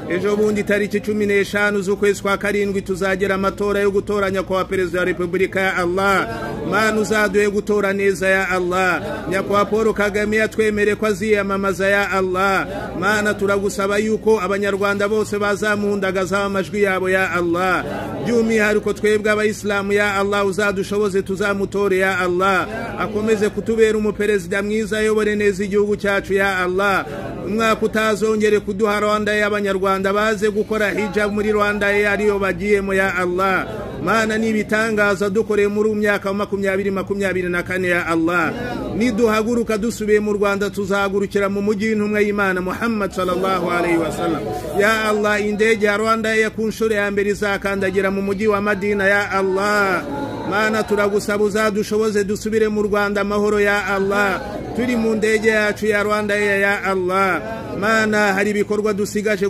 ejo bundi tariki 15 z'ukwezi kwa karindwi tuzagera amatora yo gutoranya kwa perezida wa Repubulika ya Allah. Mana uzaduhe gutora neza ya Allah. Nyakwa Paul Kagame yatwemere ko aziyamamaza ya Allah. Mana turagusaba yuko abanyarwanda bose bazamuhundagaza amajwi yabo ya Allah. By'umwihariko twebwe abayisilamu ya Allah uzadushoboze tuzamutore ya Allah. Akomeze kutubera umuperezida mwiza ayobore neza igihugu cyacu ya Allah. Umwaka utazongere kuduha Rwanda y'abanyarwanda baze gukora hijab muri Rwanda ariyo bagiyemo ya Allah. Mana nibitangaza dukoreye muri umyaka wa 2024 ya Allah. Niduhaguruka dusubiye mu Rwanda tuzahagurukira mu mujyi w'intumwa y'Imana Muhammad sallallahu alaihi wasallam. Ya Allah, indege ya Rwanda yakunshore ya mbere izakandagira mu mujyi wa Madina ya Allah. Mana turagusaba uzadushoboze dusubire mu Rwanda amahoro ya Allah. Turi mu ndege yacu ya Rwanda ya Allah. Mana hari ibikorwa dusigaje